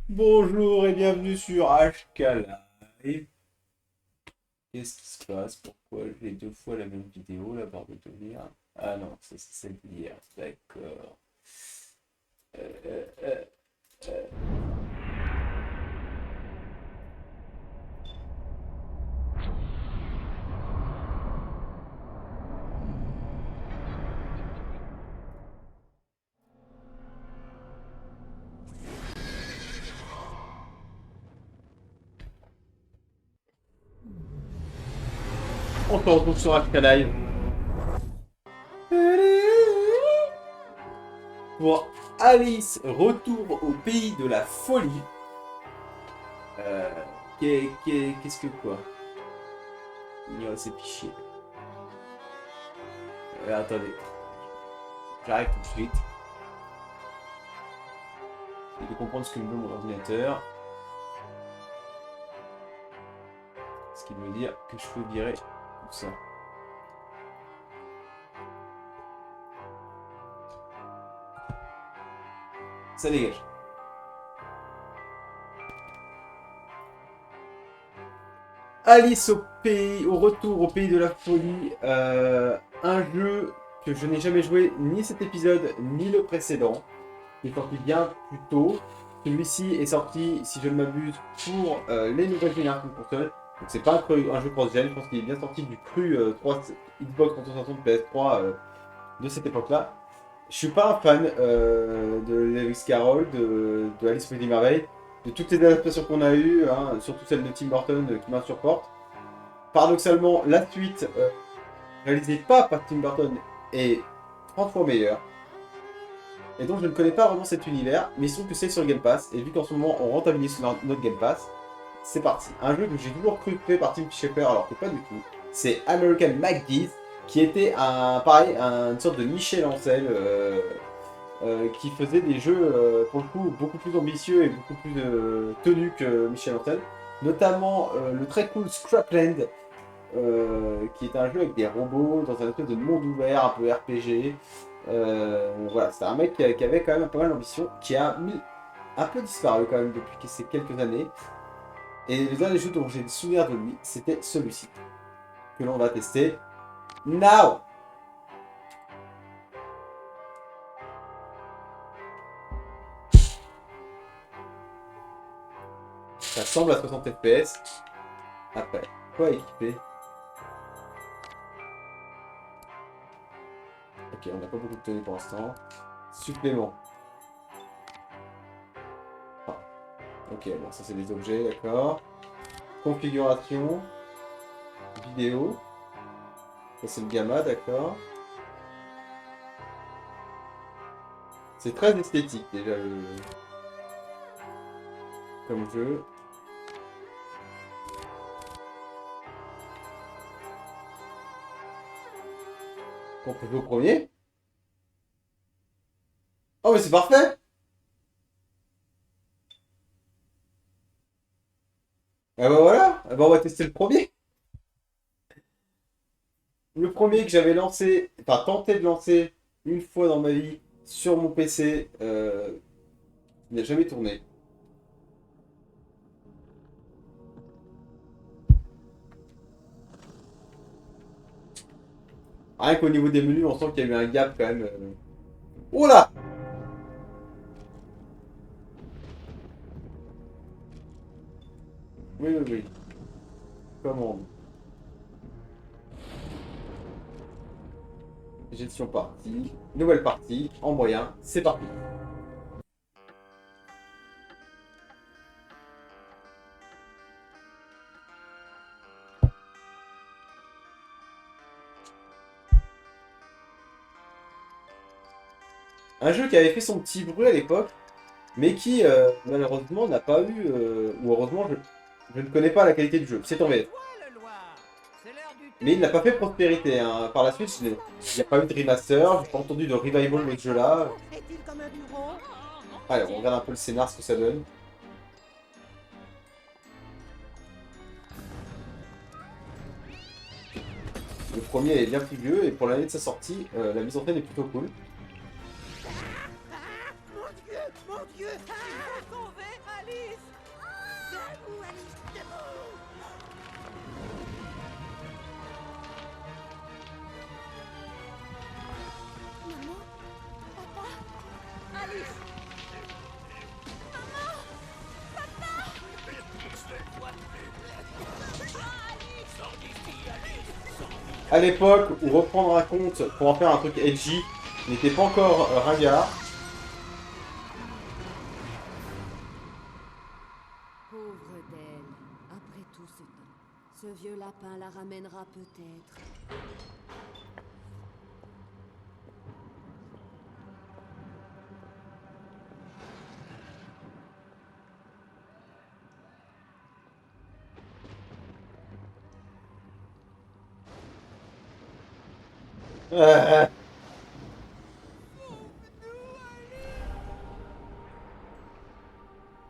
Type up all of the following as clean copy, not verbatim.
Bonjour et bienvenue sur HK Live. Qu'est-ce qui se passe? Pourquoi j'ai deux fois la même vidéo, la barre de tenir? Ah non, ça c'est celle d'hier, d'accord. Euh, euh, euh, euh. On se retrouve sur HK Live pour Alice Retour au pays de la folie. Qu'est-ce que quoi? Ignorer ces fichiers. Attendez, j'arrive tout de suite. J'essaie de comprendre ce que me veut mon ordinateur. Ce qui veut dire que je peux virer tout ça. Ça dégage. Alice au retour au pays de la folie. Un jeu que je n'ai jamais joué, ni cet épisode, ni le précédent. Il est sorti bien plus tôt. Celui-ci est sorti, si je ne m'abuse, pour les nouvelles générations de consoles. Donc c'est pas un jeu cross-gen, je pense qu'il est bien sorti du cru Xbox 360 PS3 de cette époque-là. Je suis pas un fan de Lewis Carroll, de Alice Wonderland Merveille, de toutes les adaptations qu'on a eues, hein, surtout celle de Tim Burton qui m'insupporte. Paradoxalement, la suite réalisée pas par Tim Burton est 30 fois meilleure. Et donc je ne connais pas vraiment cet univers, mais il se trouve que c'est sur le Game Pass, et vu qu'en ce moment on rentabilise sur notre Game Pass, c'est parti. Un jeu que j'ai toujours cru fait par Tim Schafer, alors que pas du tout. C'est American McGee, qui était pareil, une sorte de Michel Ancel, qui faisait des jeux, pour le coup, beaucoup plus ambitieux et beaucoup plus tenus que Michel Ancel. Notamment le très cool Scrapland, qui est un jeu avec des robots dans un espèce de monde ouvert, un peu RPG. Voilà, c'était un mec qui avait quand même pas mal d'ambition, qui a un peu disparu quand même depuis ces quelques années. Et le dernier jeu dont j'ai le souvenir de lui, c'était celui-ci, que l'on va tester now. Ça semble à 60 FPS. Après, quoi équiper? Ok, on n'a pas beaucoup de tenue pour l'instant. Supplément. Ah, ok, bon, ça c'est des objets, d'accord. Configuration. Vidéo. Ça c'est le gamma, d'accord. C'est très esthétique déjà comme jeu. On peut jouer au premier. Oh mais c'est parfait. Ah bah voilà, ah bah on va tester le premier. Le premier que j'avais lancé, enfin tenté de lancer une fois dans ma vie sur mon PC, il n'a jamais tourné. Rien qu'au niveau des menus, on sent qu'il y a eu un gap quand même. Oh là! Oui, oui, oui. Commande. Gestion partie. Nouvelle partie. En moyen. C'est parti. Un jeu qui avait fait son petit bruit à l'époque, mais qui malheureusement n'a pas eu, ou heureusement, je ne connais pas la qualité du jeu. C'est en VF. Mais il n'a pas fait prospérité, hein. Par la suite, il n'y a pas eu de remaster, j'ai pas entendu de revival de ce jeu-là. Allez, on regarde un peu le scénar, ce que ça donne. Le premier est bien plus vieux et pour l'année de sa sortie, la mise en scène est plutôt cool. Mon Dieu, sauver Alice. Debout, Alice, debout. Maman, papa, Alice. À l'époque où reprendre un compte pour en faire un truc edgy n'était pas encore ringard. Pauvre d'elle. Après tout ce temps, ce vieux lapin la ramènera peut-être.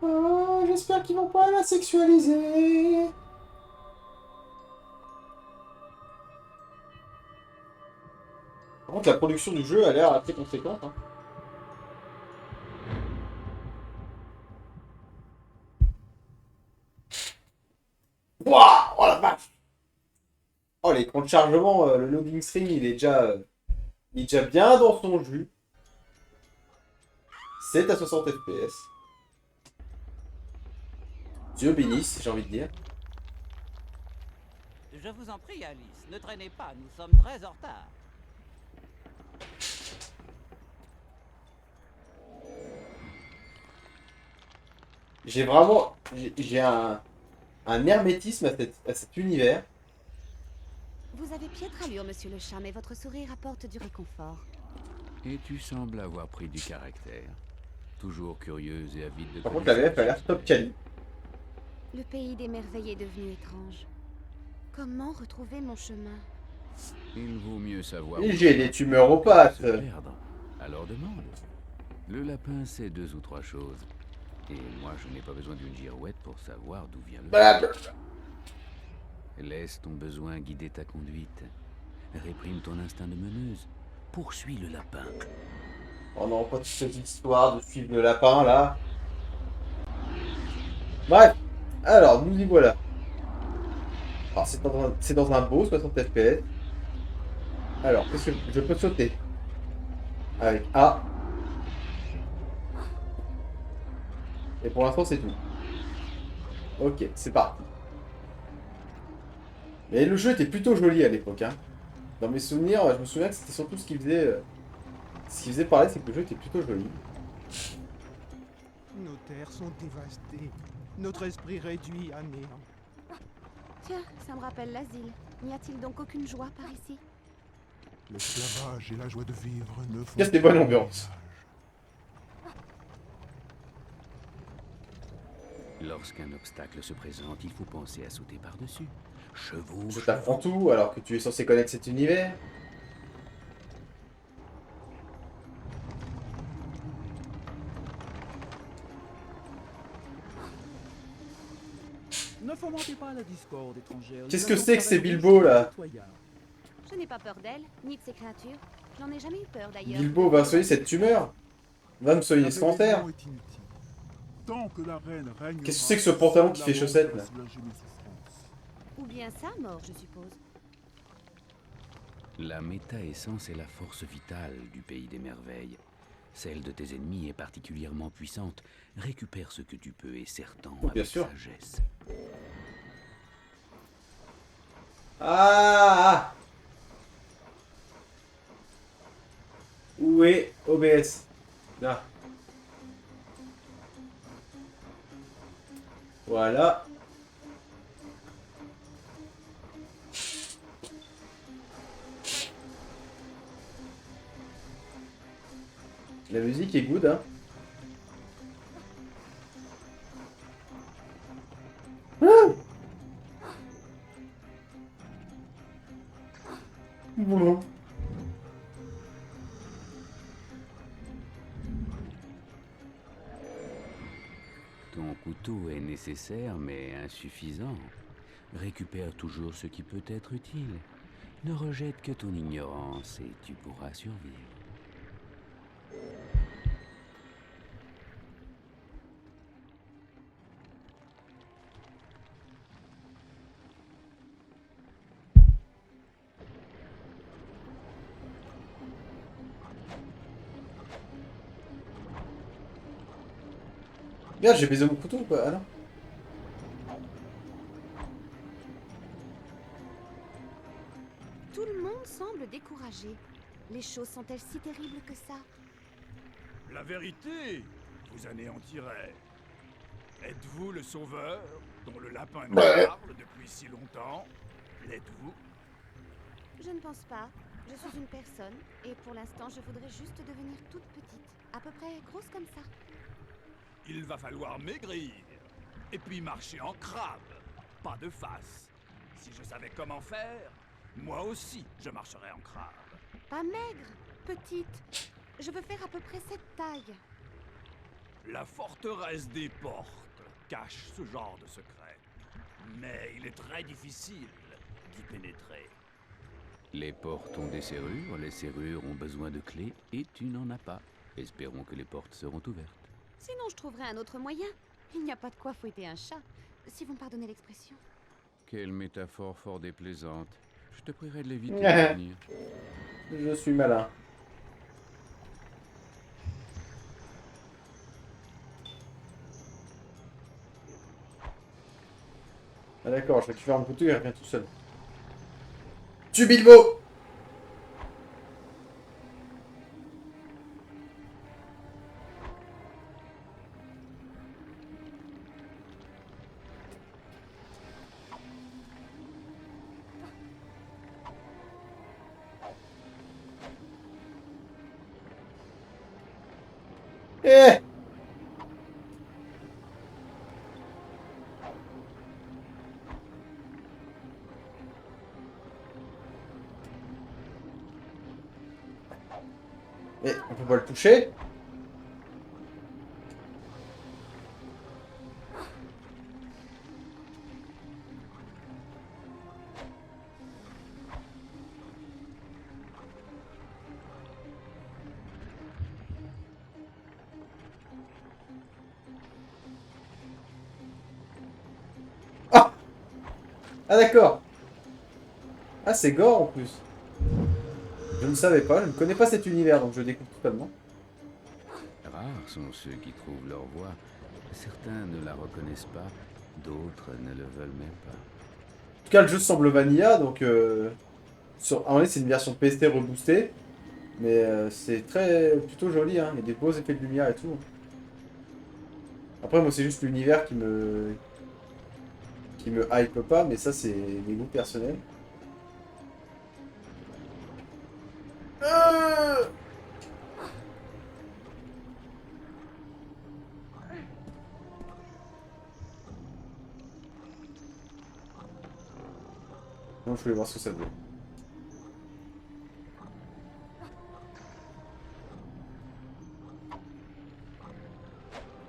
Oh, j'espère qu'ils vont pas la sexualiser. Par contre, la production du jeu a l'air assez conséquente. Hein. Wouah, oh la vache. Oh, l'écran de chargement, le loading screen, il est déjà bien dans son jus. C'est à 60 FPS. Dieu bénisse, j'ai envie de dire. Je vous en prie, Alice, ne traînez pas, nous sommes très en retard. J'ai vraiment... J'ai un hermétisme à cet univers. Vous avez piètre allure, monsieur le chat, mais votre sourire apporte du réconfort. Et tu sembles avoir pris du caractère. Toujours curieuse et avide de Par contre, la VF a l'air top quali. Le pays des merveilles est devenu étrange. Comment retrouver mon chemin? Il vaut mieux savoir. Et j'ai des tumeurs aux pattes. Se perdre. Alors demande. Le lapin sait 2 ou 3 choses. Et moi, je n'ai pas besoin d'une girouette pour savoir d'où vient le... Blablabla. Laisse ton besoin guider ta conduite. Réprime ton instinct de meneuse. Poursuis le lapin. Oh non, pas toute cette histoire de suivre le lapin, là. Bref. Alors, nous y voilà. Alors, c'est dans un beau 60 FPS. Alors, qu'est-ce que je peux sauter? Avec A. Et pour l'instant, c'est tout. Ok, c'est parti. Mais le jeu était plutôt joli à l'époque. Hein. Dans mes souvenirs, je me souviens que c'était surtout ce qui faisait parler, c'est que le jeu était plutôt joli. Nos terres sont dévastées. Notre esprit réduit à néant. Tiens, ça me rappelle l'asile. N'y a-t-il donc aucune joie par ici? L'esclavage et la joie de vivre ne font C'était bonne ambiance. Lorsqu'un obstacle se présente, il faut penser à sauter par-dessus. Chevaux, Je t'apprends tout alors que tu es censé connaître cet univers. Ne fomentez pas la discorde étrangère. Qu'est-ce Nous que avons c'est que ces travaillé Bilbo, sur là le citoyen. Je n'ai pas peur d'elle, ni de ces créatures. J'en ai jamais eu peur d'ailleurs. Bilbo va soigner cette tumeur. Va me soigner ce cancer. L'aveuglement est inutile. Tant que la reine règne. Qu'est-ce que c'est que ce pantalon qui fait chaussette, là? Ou bien ça, mort, je suppose. La méta-essence est la force vitale du pays des merveilles. Celle de tes ennemis est particulièrement puissante. Récupère ce que tu peux et serre-t'en Bien avec sûr. sagesse. Ah! Où est OBS? Là. Voilà. La musique est good, hein. Ah! Boulot. Ton couteau est nécessaire mais insuffisant. Récupère toujours ce qui peut être utile. Ne rejette que ton ignorance et tu pourras survivre. Merde, j'ai baisé mon couteau ou pas? Ah non. Tout le monde semble découragé. Les choses sont-elles si terribles que ça? La vérité vous anéantirait. Êtes-vous le sauveur dont le lapin nous parle depuis si longtemps? L'êtes-vous? Je ne pense pas. Je suis une personne, et pour l'instant, je voudrais juste devenir toute petite. À peu près grosse comme ça. Il va falloir maigrir. Et puis marcher en crabe. Pas de face. Si je savais comment faire, moi aussi je marcherais en crabe. Pas maigre, petite. Je veux faire à peu près cette taille. La forteresse des portes cache ce genre de secret. Mais il est très difficile d'y pénétrer. Les portes ont des serrures, les serrures ont besoin de clés et tu n'en as pas. Espérons que les portes seront ouvertes. Sinon, je trouverai un autre moyen. Il n'y a pas de quoi fouetter un chat, si vous me pardonnez l'expression. Quelle métaphore fort déplaisante. Je te prierai de l'éviter à l'avenir. Je suis malin. Ah d'accord, je récupère mon couteau, il revient tout seul. Tu Bilbo! Eh! Mais on peut pas le toucher? Ah! Ah d'accord. Ah c'est gore en plus. Je ne savais pas, je ne connais pas cet univers donc je découvre totalement. Rares sont ceux qui trouvent leur voie. Certains ne la reconnaissent pas, d'autres ne le veulent même pas. En tout cas le jeu semble vanilla donc en vrai c'est une version PST reboostée. Mais c'est très plutôt joli hein, il y a des beaux effets de lumière et tout. Après moi c'est juste l'univers qui me hype pas mais ça c'est des goûts personnels. Non, je voulais voir ce que ça faisait.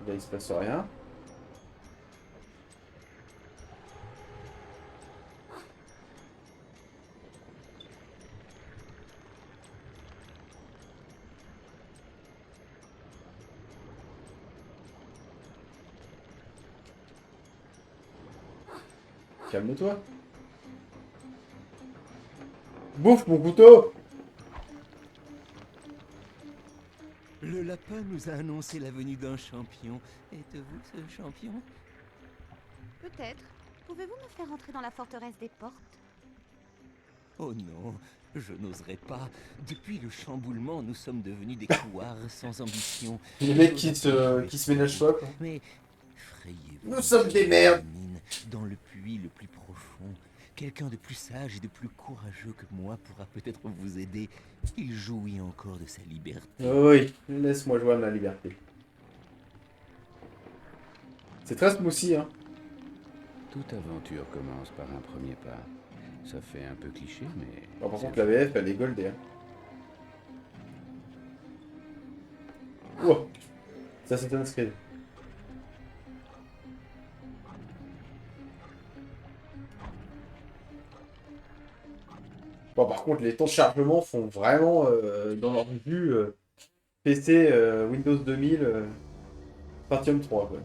Là, il se passe rien. Calme-toi. Bouffe mon couteau! Le lapin nous a annoncé la venue d'un champion. Êtes-vous ce champion? Peut-être. Pouvez-vous me faire entrer dans la forteresse des portes? Oh non, je n'oserais pas. Depuis le chamboulement, nous sommes devenus des couards sans ambition. Les mecs qui se ménagent pas quoi. Mais frayez-vous. Nous sommes des merdes. Dans le puits le plus profond, quelqu'un de plus sage et de plus courageux que moi pourra peut-être vous aider. Il jouit encore de sa liberté. Oui, laisse-moi jouer à ma liberté. C'est très smoothie hein. Toute aventure commence par un premier pas. Ça fait un peu cliché, mais... Bon, par contre la VF elle est goldée hein. Wow. Ça c'est un screen. Bon, par contre, les temps de chargement font vraiment, dans leur vue, PC Windows 2000, Pentium 3, quoi.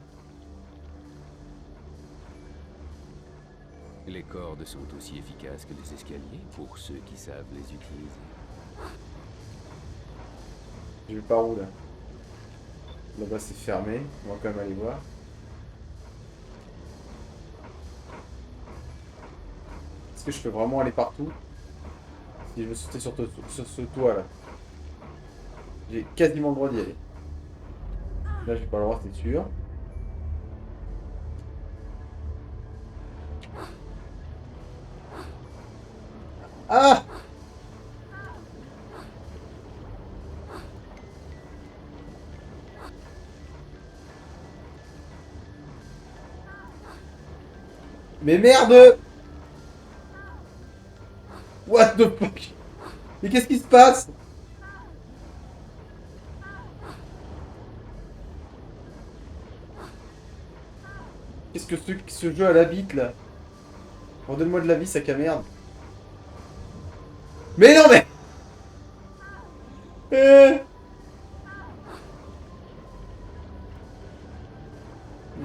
Les cordes sont aussi efficaces que les escaliers pour ceux qui savent les utiliser. Je vais par où, là? Là-bas, c'est fermé. On va quand même aller voir. Est-ce que je peux vraiment aller partout? Si je veux sauter sur ce toit, là. J'ai quasiment le droit d'y aller. Là, j'ai pas le droit, c'est sûr. Ah! Mais merde! What the fuck? Mais qu'est-ce qui se passe? Qu'est-ce que ce jeu a la bite là? Redonne-moi de la vie, sac à merde. Mais non mais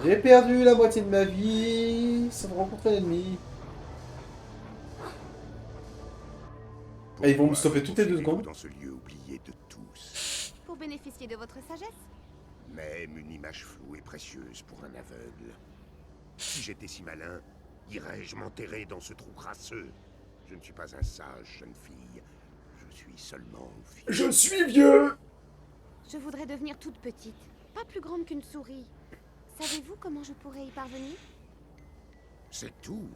J'ai perdu la moitié de ma vie sans rencontrer l'ennemi. Et ils vont me stopper toutes les 2 secondes. Dans ce lieu oublié de tous. Pour bénéficier de votre sagesse. Même une image floue est précieuse pour un aveugle. Si j'étais si malin, irais-je m'enterrer dans ce trou crasseux? Je ne suis pas un sage, jeune fille. Je suis seulement vieux. Je suis vieux! Je voudrais devenir toute petite, pas plus grande qu'une souris. Savez-vous comment je pourrais y parvenir? C'est tout?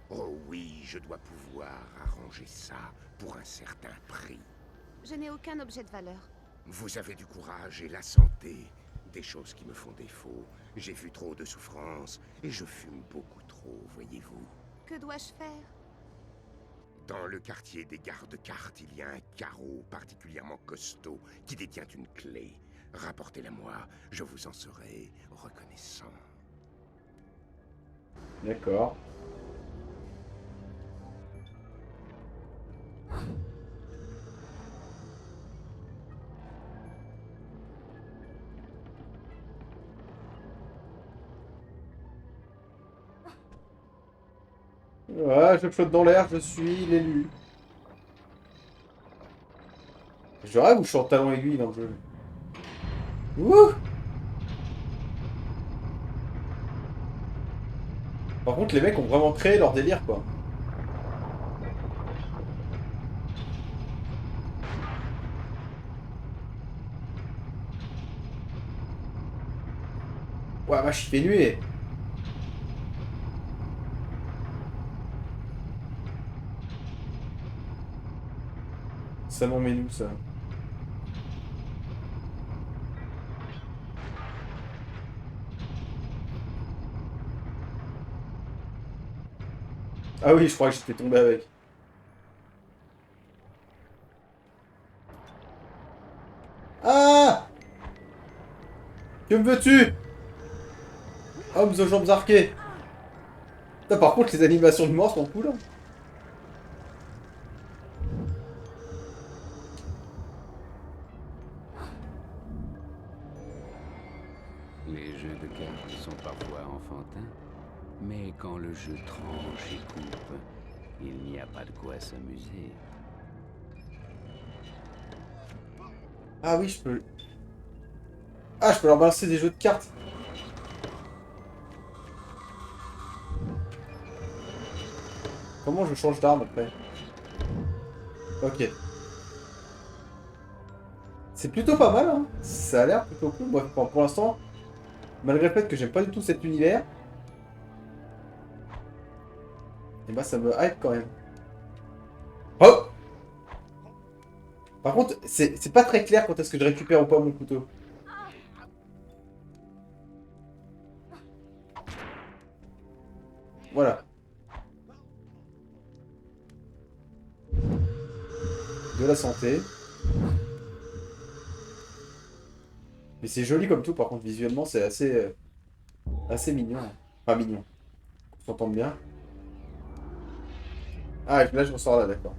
Oh oui, je dois pouvoir arranger ça pour un certain prix. Je n'ai aucun objet de valeur. Vous avez du courage et la santé, des choses qui me font défaut. J'ai vu trop de souffrance et je fume beaucoup trop, voyez-vous. Que dois-je faire? Dans le quartier des gardes-cartes, il y a un carreau particulièrement costaud qui détient une clé. Rapportez-la moi, je vous en serai reconnaissant. D'accord. Ouais, je flotte dans l'air, je suis l'élu. Je rêve ou je suis en talon aiguille dans le jeu? Ouh! Par contre, les mecs ont vraiment créé leur délire, quoi. Ouais, bah, je suis fait nuer. Ça m'en met nous, ça. Ah oui, je crois que j'étais tombé avec. Ah! Que me veux-tu? Hommes aux jambes arquées. Putain, par contre, les animations de mort sont cool, hein. Les jeux de cartes sont parfois enfantins, mais quand le jeu tranche et coupe, il n'y a pas de quoi s'amuser. Ah oui, je peux... Ah, je peux leur balancer des jeux de cartes. Comment je change d'arme après? Ok. C'est plutôt pas mal, hein. Ça a l'air plutôt cool. Moi, pour l'instant, malgré le fait que j'aime pas du tout cet univers, et bah ça me hype quand même. Oh! Par contre, c'est pas très clair quand est-ce que je récupère ou pas mon couteau. Voilà. De la santé. Mais c'est joli comme tout, par contre, visuellement, c'est assez mignon. Enfin, mignon. On s'entend bien. Ah, et là, je ressors là, d'accord.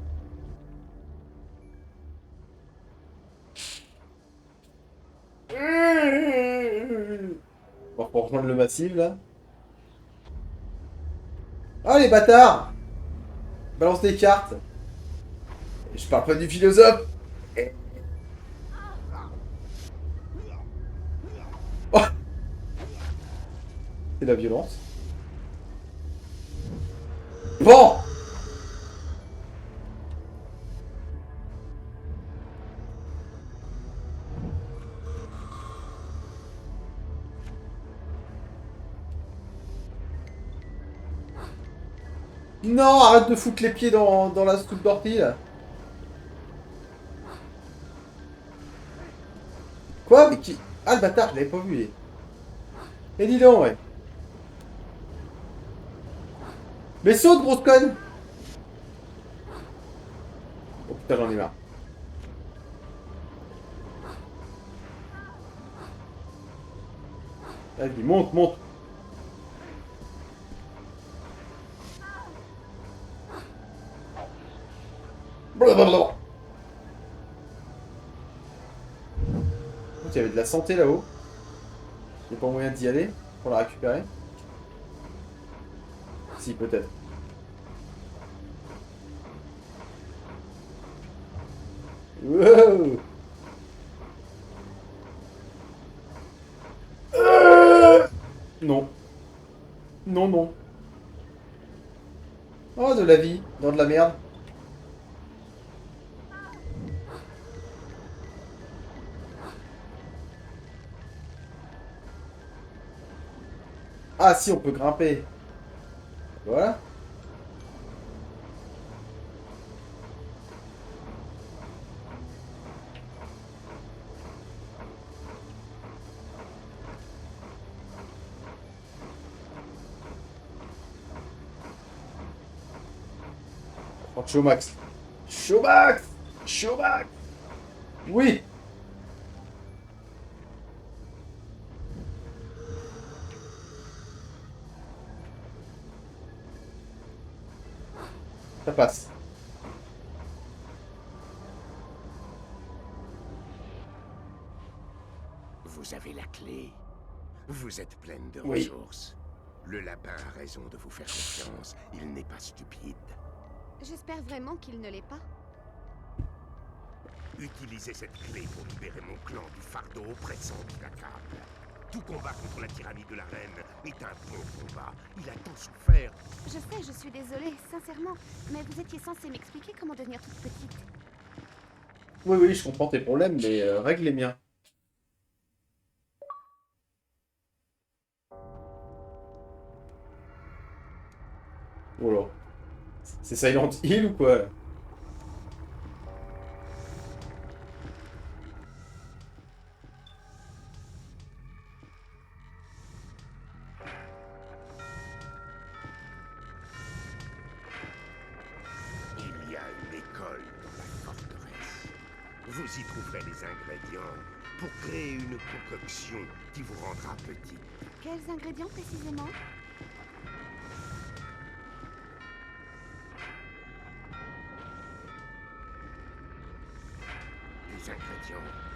rejoindre le massif, là. Ah, les bâtards! Balance des cartes. Je parle pas du philosophe. Oh, c'est la violence. Bon! Non, arrête de foutre les pieds dans la soupe d'ortie, là. Quoi? Mais qui... Ah, le bâtard, je l'avais pas vu, Et dis donc, ouais. Mais saute, grosse conne! Oh putain, j'en ai marre. Vas-y, monte, monte. Blablabla. Il y avait de la santé là-haut. Il n'y a pas moyen d'y aller pour la récupérer. Si, peut-être. Wow. Non. Non, non. Oh, de la vie, dans de la merde. Ah si, on peut grimper. Voilà. Showmax. Showmax. Showmax. Oui. Ça passe. Vous avez la clé. Vous êtes pleine de Oui. ressources. Le lapin a raison de vous faire confiance. Il n'est pas stupide. J'espère vraiment qu'il ne l'est pas. Utilisez cette clé pour libérer mon clan du fardeau oppressant qui l'accable. Tout combat contre la tyrannie de la reine est un bon combat. Il a tant souffert. Je sais, je suis désolée, sincèrement. Mais vous étiez censé m'expliquer comment devenir toute petite. Oui, oui, je comprends tes problèmes, mais règle les miens. Oh là. C'est Silent Hill ou quoi? Il y a une école dans la forteresse. Vous y trouverez les ingrédients pour créer une concoction qui vous rendra petite. Quels ingrédients précisément?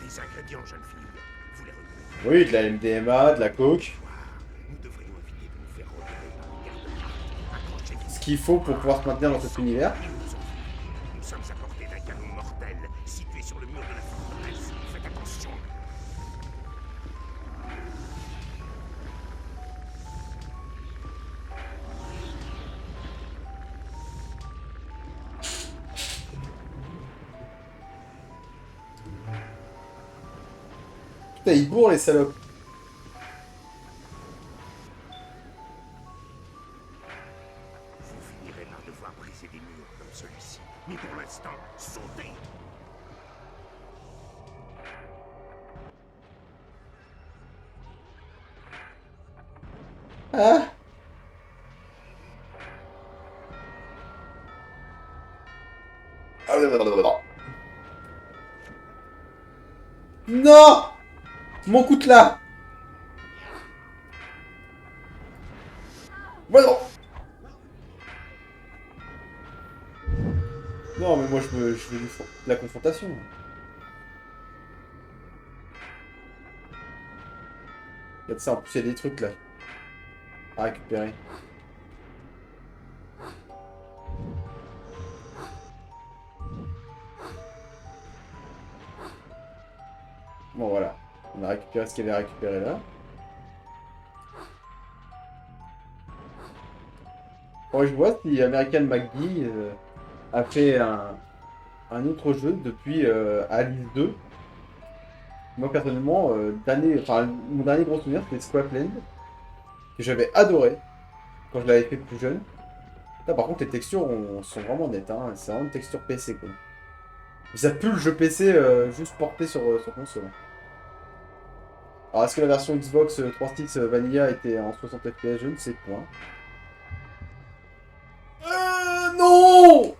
Des ingrédients, jeune fille. Vous les retrouvez. Oui, de la MDMA, de la coke. Nous devrions éviter de nous faire repérer par les gardes-marques. Accrochez-vous. Ce qu'il faut pour pouvoir se maintenir dans cet univers. Nous sommes à portée d'un canon mortel situé sur le mur de la forteresse. Faites attention. Putain, ils bourrent les salopes. Vous finirez par devoir briser des murs comme celui-ci. Mais pour l'instant, sautez. Ah. Non! Mon coutelas! Voilà. Non, mais moi je veux de la confrontation. Regarde ça, en plus il y a des trucs là. À récupérer. Bon voilà. On a récupéré ce qu'il y avait à récupérer là. Bon, je vois si American McGee a fait un autre jeu depuis Alice 2. Moi personnellement, mon dernier gros souvenir c'était Scrapland, que j'avais adoré quand je l'avais fait plus jeune. Là par contre les textures sont vraiment nettes, hein. C'est vraiment une texture PC quoi. Mais ça pue le jeu PC juste porté sur console. Alors est-ce que la version Xbox 3.6 Vanilla était en 60 FPS? Je ne sais point. Non!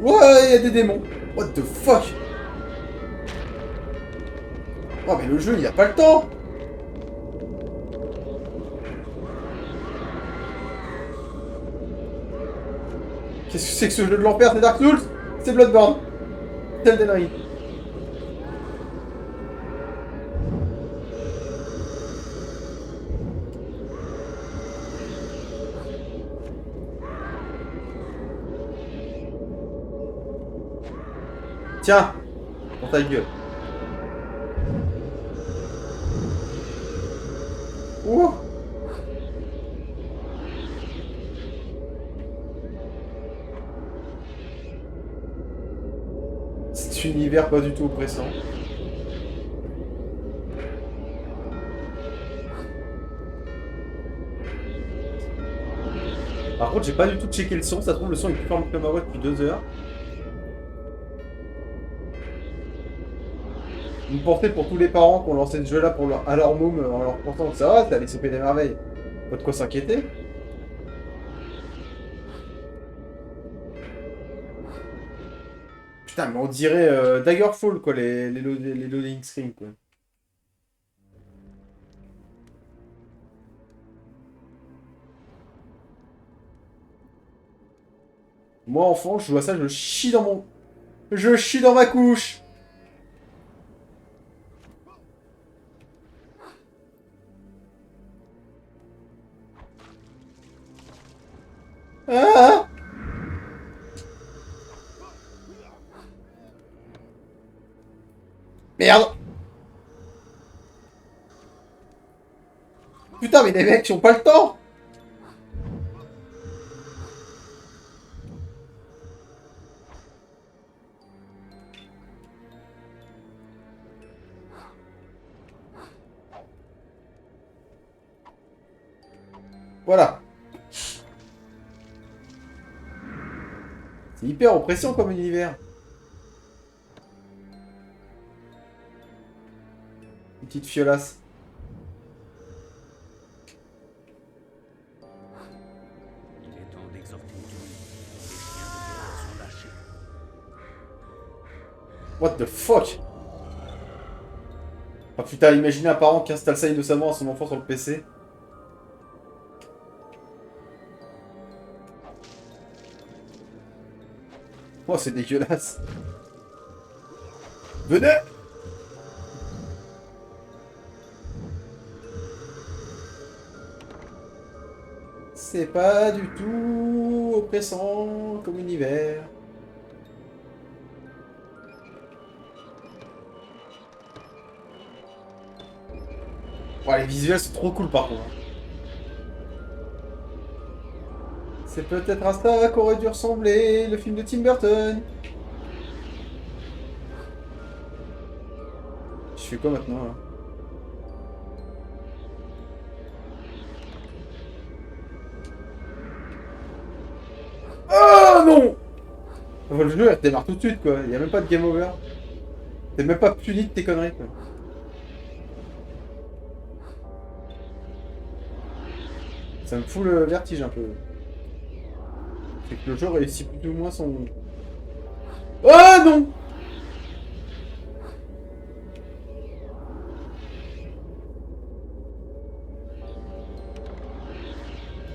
Ouais, il y a des démons. What the fuck? Oh mais le jeu, il a pas le temps. Qu'est-ce que c'est que ce jeu de l'enfer? C'est Dark Souls? C'est Bloodborne? C'est Elden Ring. Tiens, dans ta gueule. Ouh. Cet univers pas du tout oppressant. Par contre, j'ai pas du tout checké le son. Ça se trouve, le son est plus fort que ma voix depuis 2 heures. Une pensée pour tous les parents qui ont lancé ce jeu-là à leur môme en leur pensant que ça va, c'est aller souper des merveilles. Pas de quoi s'inquiéter. Putain, mais on dirait Daggerfall, quoi, les loading screens, quoi. Moi, enfant, je vois ça, je chie dans mon... Je chie dans ma couche. Ah! Merde! Putain, mais les mecs, ils ont pas le temps! Voilà. C'est hyper oppressant comme univers. Une petite fiolasse. Il est temps d'exhorter Dieu. Les chiens de guerre sont lâchés. What the fuck? Ah putain, imaginez un parent qui installe ça innocemment à son enfant sur le PC. Oh, c'est dégueulasse. Venez! C'est pas du tout oppressant comme univers. Oh, les visuels sont trop cool par contre. C'est peut-être à ça qu'aurait dû ressembler le film de Tim Burton. Je fais quoi maintenant là? Oh non! Enfin, le jeu elle démarre tout de suite quoi, il y a même pas de game over. T'es même pas puni de tes conneries quoi. Ça me fout le vertige un peu. C'est que le jeu réussit plus ou moins son... Oh non!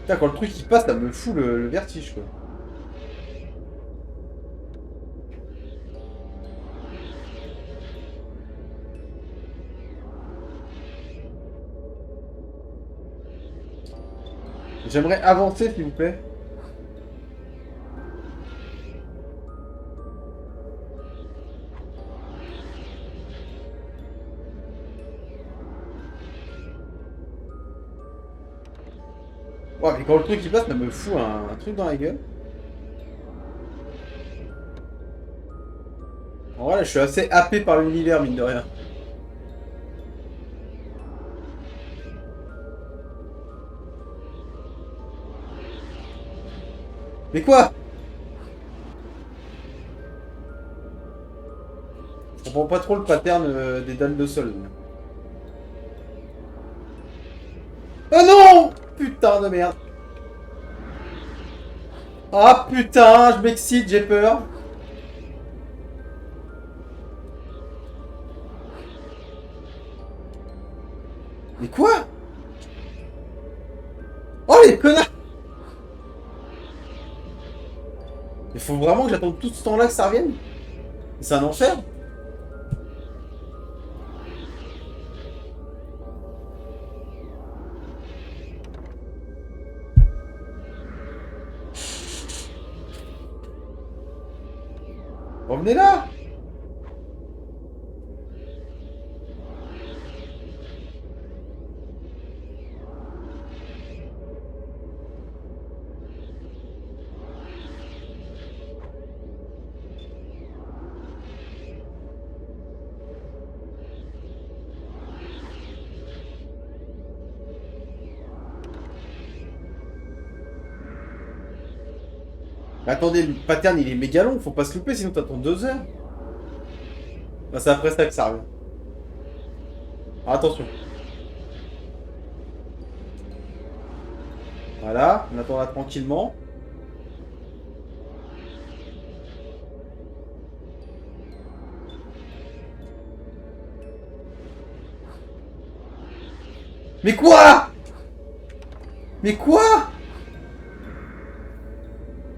Putain, quand le truc il passe, ça me fout le vertige quoi. J'aimerais avancer, s'il vous plaît. Ouais, mais quand le truc il passe, ça me fout un truc dans la gueule. En vrai, là, je suis assez happé par l'univers, mine de rien. Mais quoi? Je comprends pas trop le pattern des dalles de sol. Oh non! Putain de merde. Ah putain, je m'excite, j'ai peur. Mais quoi? Oh les connards! Il faut vraiment que j'attende tout ce temps-là que ça revienne? C'est un enfer? Revenez là! Mais attendez, le pattern il est méga long, faut pas se louper sinon t'attends 2 heures. Bah, c'est après ça que ça revient. Alors, attention. Voilà, on attend là tranquillement. Mais quoi? Mais quoi?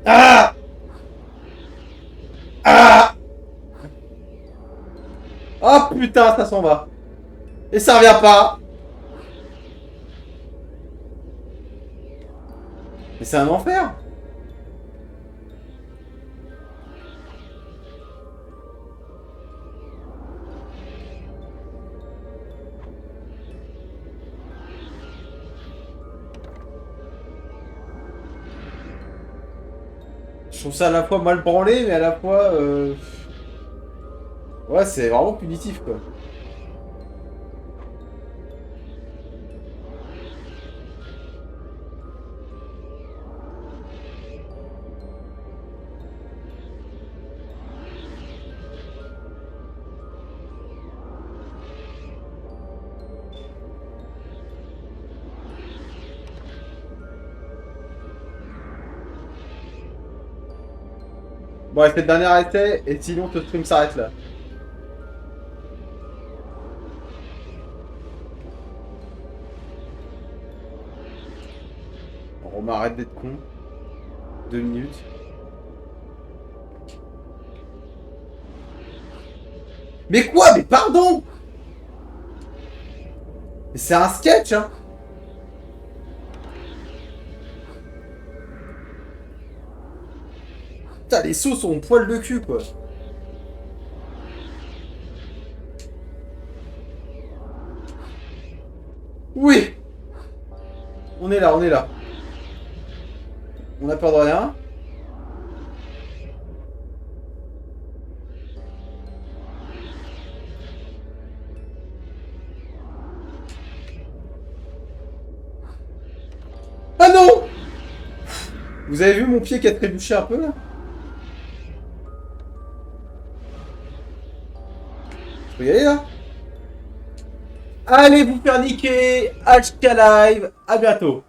Ah! Ah! Oh putain, ça s'en va. Et ça revient pas. Mais c'est un enfer. Je trouve ça à la fois mal branlé, mais à la fois... Ouais, c'est vraiment punitif, quoi. Bon, allez, fais le dernier essai, et sinon, ton stream s'arrête là. On m'arrête d'être con. 2 minutes. Mais quoi? Mais pardon! Mais c'est un sketch, hein! Putain, les sauts sont poil de cul, quoi. Oui! On est là, on est là. On a peur de rien. Ah non! Vous avez vu mon pied qui a trébuché un peu là? Je peux y aller là? Allez vous faire niquer! HK Live, à bientôt!